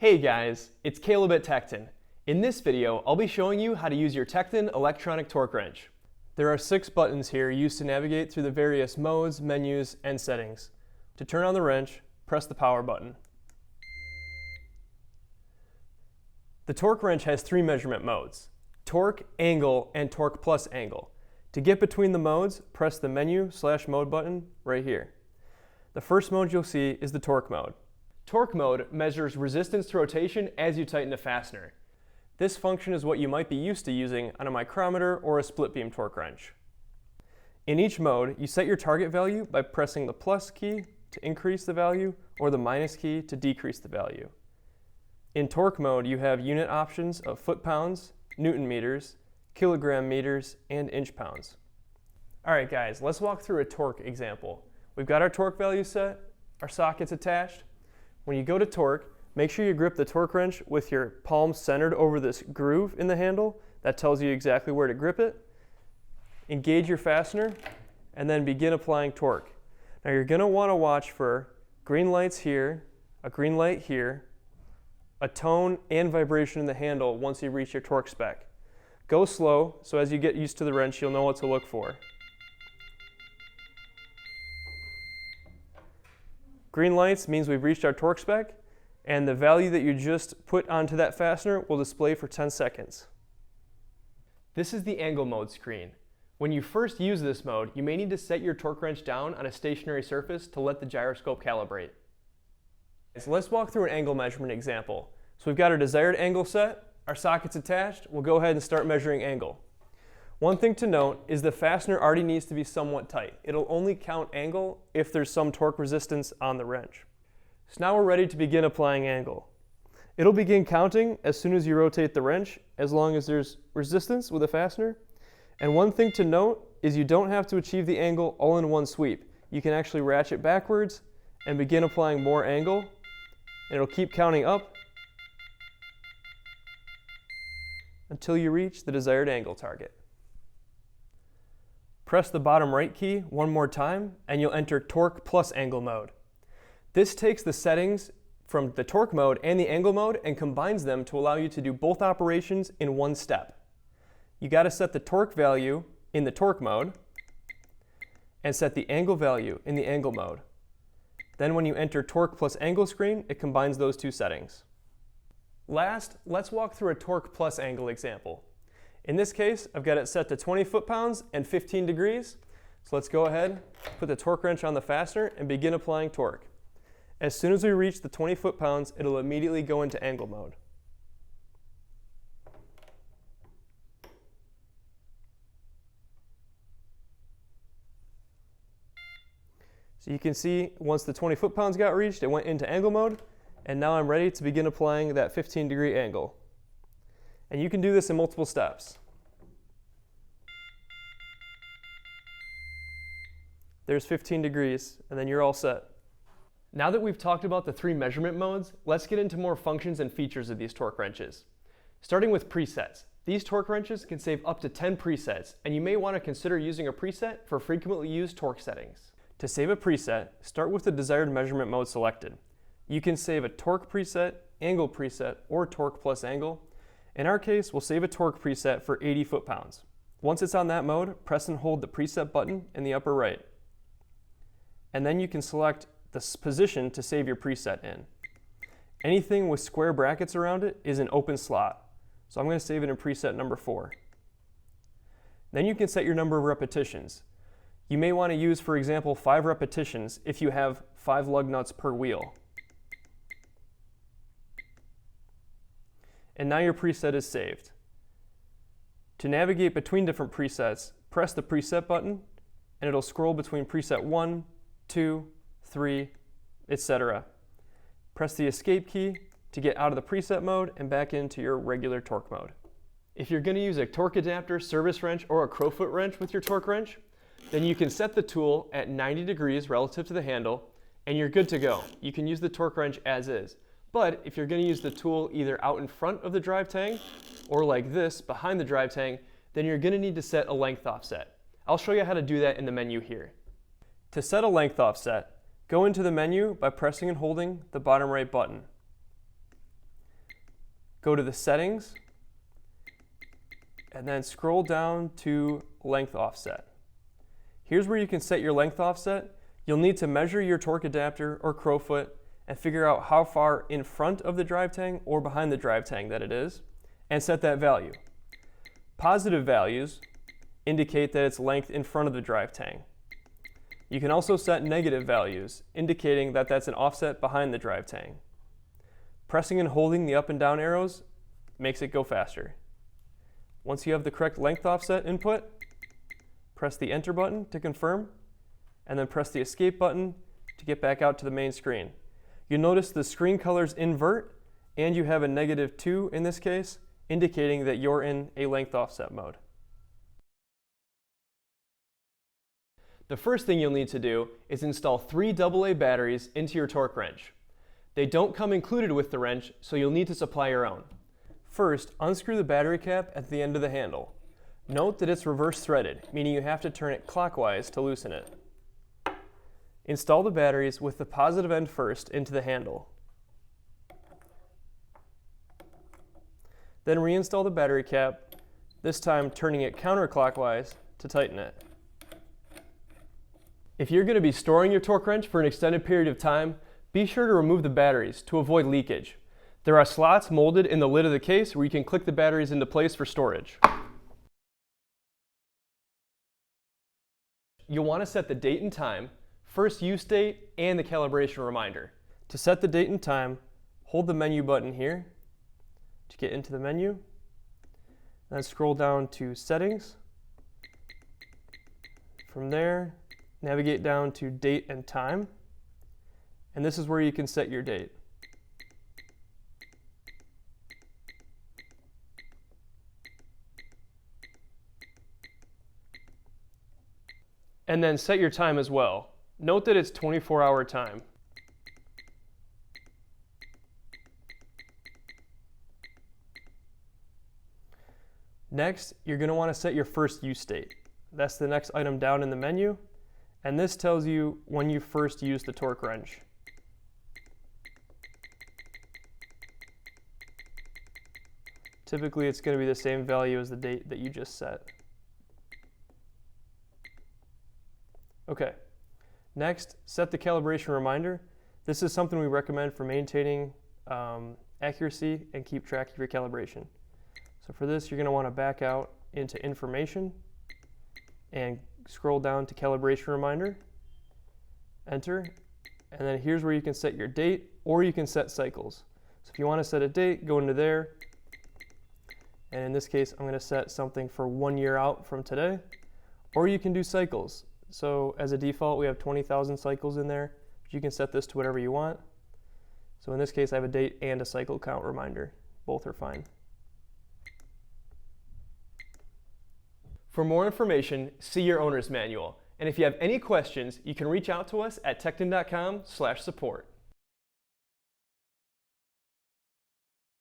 Hey guys, it's Caleb at Tekton. In this video, I'll be showing you how to use your Tekton Electronic Torque Wrench. There are 6 buttons here used to navigate through the various modes, menus, and settings. To turn on the wrench, press the power button. The torque wrench has 3 measurement modes: torque, angle, and torque plus angle. To get between the modes, press the menu/mode button right here. The first mode you'll see is the torque mode. Torque mode measures resistance to rotation as you tighten a fastener. This function is what you might be used to using on a micrometer or a split beam torque wrench. In each mode, you set your target value by pressing the plus key to increase the value or the minus key to decrease the value. In torque mode, you have unit options of foot-pounds, Newton meters, kilogram meters, and inch pounds. Alright guys, let's walk through a torque example. We've got our torque value set, our sockets attached. When you go to torque, make sure you grip the torque wrench with your palm centered over this groove in the handle. That tells you exactly where to grip it. Engage your fastener, and then begin applying torque. Now you're going to want to watch for green lights here, a green light here, a tone and vibration in the handle once you reach your torque spec. Go slow, so as you get used to the wrench, you'll know what to look for. Green lights means we've reached our torque spec, and the value that you just put onto that fastener will display for 10 seconds. This is the angle mode screen. When you first use this mode, you may need to set your torque wrench down on a stationary surface to let the gyroscope calibrate. So let's walk through an angle measurement example. So we've got our desired angle set, our sockets attached. We'll go ahead and start measuring angle. One thing to note is the fastener already needs to be somewhat tight. It'll only count angle if there's some torque resistance on the wrench. So now we're ready to begin applying angle. It'll begin counting as soon as you rotate the wrench, as long as there's resistance with the fastener. And one thing to note is you don't have to achieve the angle all in one sweep. You can actually ratchet backwards and begin applying more angle, and it'll keep counting up until you reach the desired angle target. Press the bottom right key one more time and you'll enter torque plus angle mode. This takes the settings from the torque mode and the angle mode and combines them to allow you to do both operations in one step. You got to set the torque value in the torque mode and set the angle value in the angle mode. Then when you enter torque plus angle screen, it combines those 2 settings. Last, let's walk through a torque plus angle example. In this case, I've got it set to 20 foot-pounds and 15 degrees. So let's go ahead, put the torque wrench on the fastener and begin applying torque. As soon as we reach the 20 foot-pounds, it'll immediately go into angle mode. So you can see once the 20 foot-pounds got reached, it went into angle mode, and now I'm ready to begin applying that 15-degree angle. And you can do this in multiple steps. There's 15 degrees, and then you're all set. Now that we've talked about the 3 measurement modes, let's get into more functions and features of these torque wrenches. Starting with presets. These torque wrenches can save up to 10 presets, and you may want to consider using a preset for frequently used torque settings. To save a preset, start with the desired measurement mode selected. You can save a torque preset, angle preset, or torque plus angle. In our case, we'll save a torque preset for 80 foot-pounds. Once it's on that mode, press and hold the preset button in the upper right. And then you can select the position to save your preset in. Anything with square brackets around it is an open slot. So I'm going to save it in preset number 4. Then you can set your number of repetitions. You may want to use, for example, 5 repetitions if you have 5 lug nuts per wheel. And now your preset is saved. To navigate between different presets, press the preset button and it'll scroll between preset 1, 2, 3, etc. Press the escape key to get out of the preset mode and back into your regular torque mode. If you're going to use a torque adapter, service wrench, or a Crowfoot wrench with your torque wrench, then you can set the tool at 90 degrees relative to the handle and you're good to go. You can use the torque wrench as is. But if you're going to use the tool either out in front of the drive tang or like this behind the drive tang, then you're going to need to set a length offset. I'll show you how to do that in the menu here. To set a length offset, go into the menu by pressing and holding the bottom right button. go to the settings, and then scroll down to length offset. Here's where you can set your length offset. You'll need to measure your torque adapter or Crowfoot and figure out how far in front of the drive tang or behind the drive tang that it is, and set that value. Positive values indicate that it's length in front of the drive tang. You can also set negative values, indicating that that's an offset behind the drive tang. Pressing and holding the up and down arrows makes it go faster. Once you have the correct length offset input, press the enter button to confirm, and then press the escape button to get back out to the main screen. You'll notice the screen colors invert, and you have a -2 in this case, indicating that you're in a length offset mode. The first thing you'll need to do is install 3 AA batteries into your torque wrench. They don't come included with the wrench, so you'll need to supply your own. First, unscrew the battery cap at the end of the handle. Note that it's reverse threaded, meaning you have to turn it clockwise to loosen it. Install the batteries with the positive end first into the handle. Then reinstall the battery cap, this time turning it counterclockwise to tighten it. If you're going to be storing your torque wrench for an extended period of time, be sure to remove the batteries to avoid leakage. There are slots molded in the lid of the case where you can click the batteries into place for storage. You'll want to set the date and time, first use date, and the calibration reminder. To set the date and time, hold the menu button here to get into the menu, then scroll down to settings. From there, navigate down to date and time, and this is where you can set your date. And then set your time as well. Note that it's 24-hour time. Next, you're going to want to set your first use date. That's the next item down in the menu, and this tells you when you first used the torque wrench. Typically, it's going to be the same value as the date that you just set. Okay, next, set the calibration reminder. This is something we recommend for maintaining accuracy and keep track of your calibration. So for this, you're going to want to back out into information and scroll down to calibration reminder, enter, and then here's where you can set your date, or you can set cycles. So if you want to set a date, go into there, and in this case, I'm going to set something for 1 year out from today, or you can do cycles. So as a default, we have 20,000 cycles in there, but you can set this to whatever you want. So in this case, I have a date and a cycle count reminder. Both are fine. For more information, see your owner's manual. And if you have any questions, you can reach out to us at tekton.com/support.